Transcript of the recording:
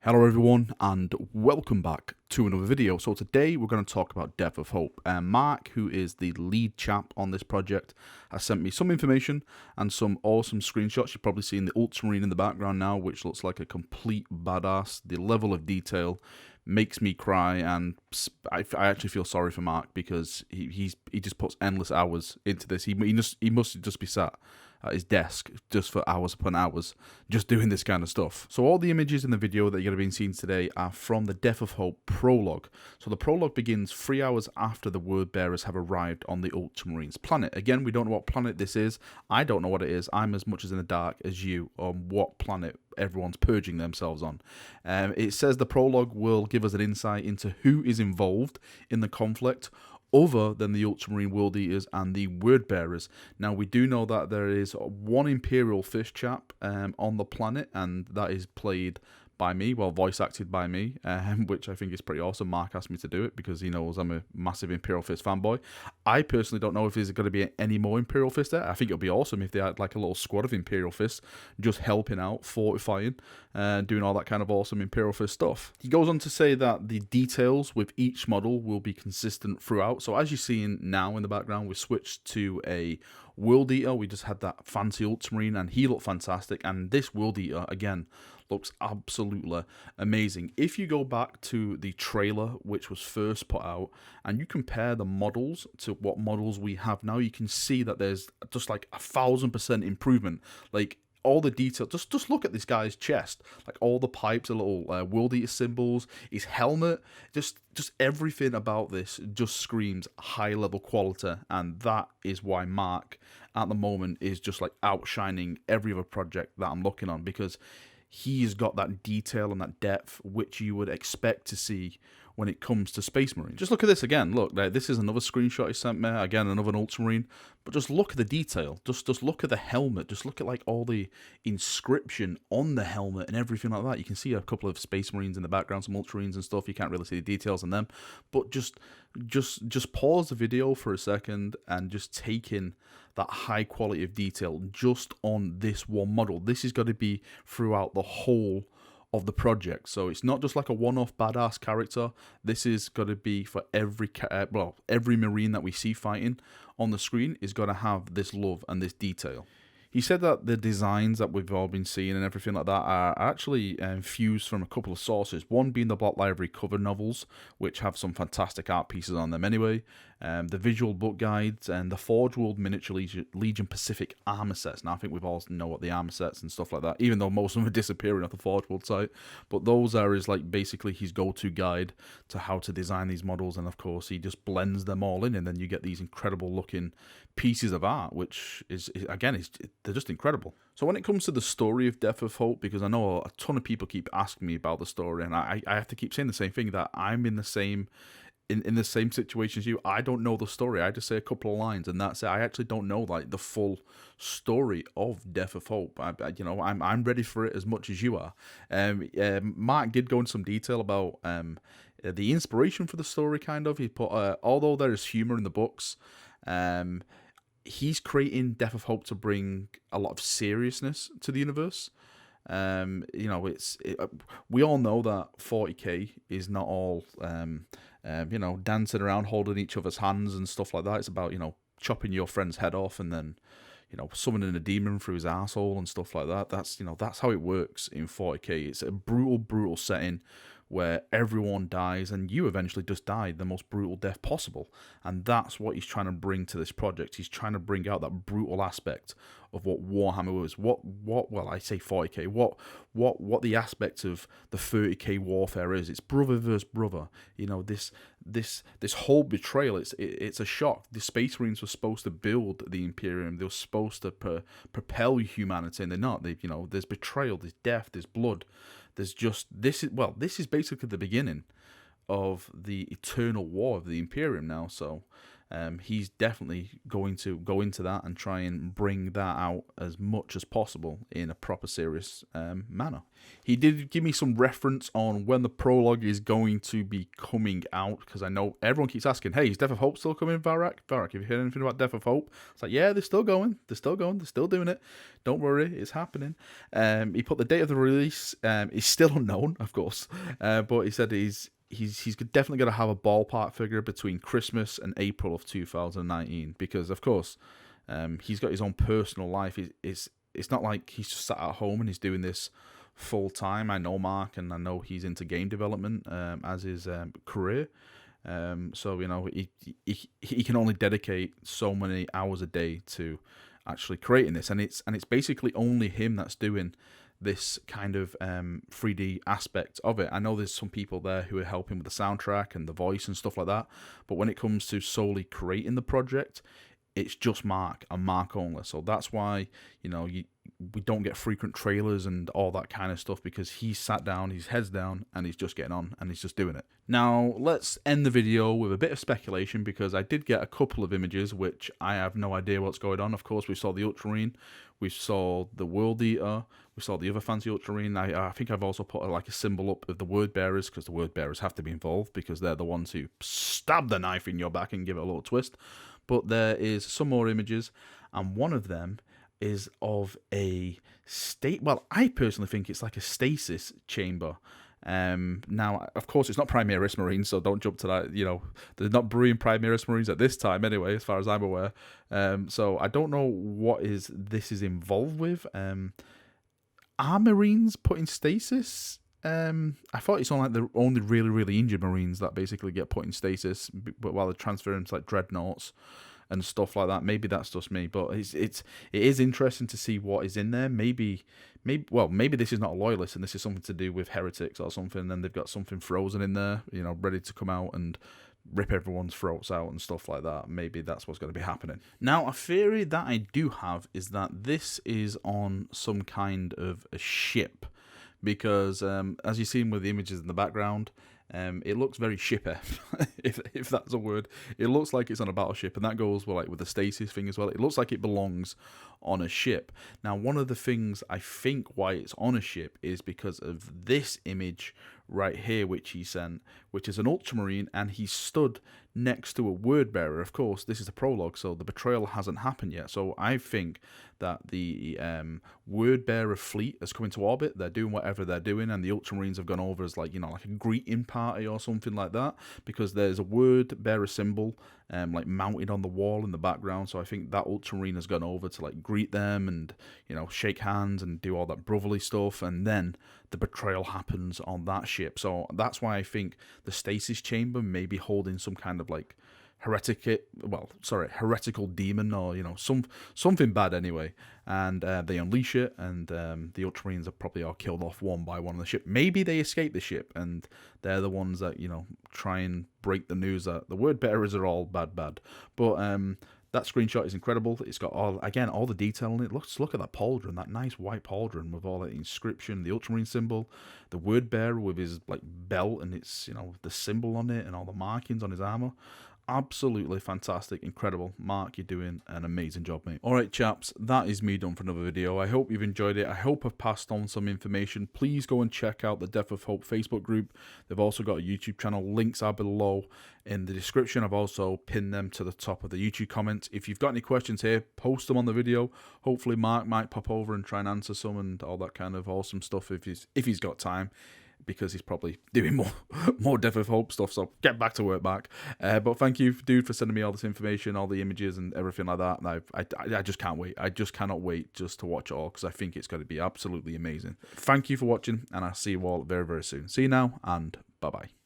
Hello everyone and welcome back to another video. So today we're going to talk about Death of Hope. Mark, who is the lead chap on this project, has sent me some information and some awesome screenshots. You've probably seen the Ultramarine in the background now, which looks like a complete badass. The level of detail makes me cry, and I actually feel sorry for Mark because he just puts endless hours into this. He must just be sat at his desk just for hours upon hours just doing this kind of stuff. So all the images in the video that you're going to be seeing today are from the Death of Hope prologue. So the prologue begins 3 hours after the word bearers have arrived on the Ultramarines planet. Again, we don't know what planet this is. I don't know what it is. I'm as much as in the dark as you on what planet everyone's purging themselves on. It says the prologue will give us an insight into who is involved in the conflict other than the Ultramarine World Eaters and the Word Bearers. Now, we do know that there is one Imperial fish chap on the planet, and that is played by me, well, voice acted by me, which I think is pretty awesome. Mark asked me to do it because he knows I'm a massive Imperial Fist fanboy. I personally don't know if there's going to be any more Imperial Fists there. I think it would be awesome if they had like a little squad of Imperial Fists just helping out, fortifying, and doing all that kind of awesome Imperial Fist stuff. He goes on to say that the details with each model will be consistent throughout. So as you're seeing now in the background, we switched to a World Eater. We just had that fancy Ultramarine and he looked fantastic. And this World Eater, again, looks absolutely amazing. If you go back to the trailer which was first put out and you compare the models to what models we have now, you can see that there's just like 1,000% improvement. Like all the detail, just look at this guy's chest, like all the pipes, the little World Eater symbols, his helmet, just everything about this just screams high level quality, and that is why Mark at the moment is just like outshining every other project that I'm looking on, because he's got that detail and that depth which you would expect to see when it comes to Space Marine. Just look at this again. Look, this is another screenshot he sent me. Again, another Ultramarine. But just look at the detail. Just look at the helmet. Just look at like all the inscription on the helmet and everything like that. You can see a couple of Space Marines in the background, some Ultramarines and stuff. You can't really see the details on them. But just pause the video for a second and just take in that high quality of detail just on this one model. This is going to be throughout the whole of the project, so it's not just like a one-off badass character. This is going to be for every Marine that we see fighting on the screen is going to have this love and this detail. He said that the designs that we've all been seeing and everything like that are actually fused from a couple of sources. One being the Black Library cover novels, which have some fantastic art pieces on them anyway. The visual book guides and the Forge World Miniature Legion Pacific armor sets. Now, I think we've all know what the armor sets and stuff like that, even though most of them are disappearing off the Forge World site. But those are like basically his go-to guide to how to design these models, and of course he just blends them all in, and then you get these incredible looking pieces of art, which is again, they're just incredible. So when it comes to the story of Death of Hope, because I know a ton of people keep asking me about the story, and I have to keep saying the same thing, that I'm in the same situation as you. I don't know the story. I just say a couple of lines and that's it. I actually don't know like the full story of Death of Hope. I'm ready for it as much as you are. Mark did go into some detail about the inspiration for the story. Kind of, he put although there is humor in the books, he's creating Death of Hope to bring a lot of seriousness to the universe. We all know that 40k is not all dancing around holding each other's hands and stuff like that. It's about chopping your friend's head off and then summoning a demon through his asshole and stuff like that. That's how it works in 40k. It's a brutal setting where everyone dies and you eventually just die the most brutal death possible. And that's what he's trying to bring to this project. He's trying to bring out that brutal aspect of what Warhammer was. Well, I say 40k. What the aspect of the 30k warfare is. It's brother versus brother. This whole betrayal. It's a shock. The Space Marines were supposed to build the Imperium. They were supposed to propel humanity, and they're not. There's betrayal. There's death. There's blood. There's just this is basically the beginning of the eternal war of the Imperium now. So he's definitely going to go into that and try and bring that out as much as possible in a proper serious manner. He did give me some reference on when the prologue is going to be coming out, because I know everyone keeps asking, hey, is Death of Hope still coming, Valrak? Valrak, have you heard anything about Death of Hope? It's like, yeah, they're still going, they're still doing it. Don't worry, it's happening. He put the date of the release, is still unknown, of course, but he said he's definitely going to have a ballpark figure between Christmas and April of 2019, because of course he's got his own personal life. It's not like he's just sat at home and he's doing this full time. I know Mark, and I know he's into game development as his career. So you know, he can only dedicate so many hours a day to actually creating this, and it's basically only him that's doing this kind of 3D aspect of it. I know there's some people there who are helping with the soundtrack and the voice and stuff like that, but when it comes to solely creating the project, it's just Mark and Mark only. So that's why, you know, we don't get frequent trailers and all that kind of stuff, because he's sat down, his head's down, and he's just getting on and he's just doing it. Now, let's end the video with a bit of speculation, because I did get a couple of images which I have no idea what's going on. Of course, we saw the Ultramarine, we saw the World Eater, we saw the other fancy Ultramarine. I think I've also put like a symbol up of the Word Bearers, because the Word Bearers have to be involved, because they're the ones who stab the knife in your back and give it a little twist. But there is some more images, and one of them is of a well, I personally think it's like a stasis chamber. Now, of course, it's not Primaris Marines, so don't jump to that. You know, they're not brewing Primaris Marines at this time anyway, as far as I'm aware. So I don't know what this is involved with. Are Marines put in stasis? I thought it's only like the only really injured Marines that basically get put in stasis, but while they're transferring to like dreadnoughts and stuff like that. Maybe that's just me, but it is interesting to see what is in there. Maybe this is not a loyalist, and this is something to do with heretics or something. And then they've got something frozen in there, you know, ready to come out and rip everyone's throats out and stuff like that. Maybe that's what's going to be happening. Now, a theory that I do have is that this is on some kind of a ship, because as you've seen with the images in the background, it looks very shippy, if that's a word. It looks like it's on a battleship, and that goes well, like with the stasis thing as well. It looks like it belongs on a ship. Now, one of the things I think why it's on a ship is because of this image right here, which he sent, which is an Ultramarine, and he stood next to a word bearer. Of course, this is a prologue, so the betrayal hasn't happened yet. So I think that the word bearer fleet has come into orbit. They're doing whatever they're doing, and the Ultramarines have gone over as like, you know, like a greeting party or something like that, because there's a word bearer symbol like mounted on the wall in the background. So I think that Ultramarine has gone over to like greet them and, you know, shake hands and do all that brotherly stuff, and then the betrayal happens on that ship. So that's why I think the stasis chamber may be holding some kind of like heretical demon, or, you know, something bad anyway, and they unleash it, and the Ultramarines are probably all killed off one by one on the ship. Maybe they escape the ship, and they're the ones that, you know, try and break the news that the word bearers are all bad. But that screenshot is incredible. It's got all the detail in it. Look at that pauldron, that nice white pauldron with all that inscription, the Ultramarine symbol, the word bearer with his like belt and its, you know, the symbol on it and all the markings on his armor. Absolutely fantastic, incredible. Mark, you're doing an amazing job, mate. Alright, chaps, that is me done for another video. I hope you've enjoyed it. I hope I've passed on some information. Please go and check out the Death of Hope Facebook group. They've also got a YouTube channel. Links are below in the description. I've also pinned them to the top of the YouTube comments. If you've got any questions here, post them on the video. Hopefully Mark might pop over and try and answer some and all that kind of awesome stuff if he's got time, because he's probably doing more Death of Hope stuff, so get back to work, Mark. But thank you, dude, for sending me all this information, all the images and everything like that. I just can't wait. I just cannot wait just to watch it all, because I think it's going to be absolutely amazing. Thank you for watching, and I'll see you all very, very soon. See you now, and bye-bye.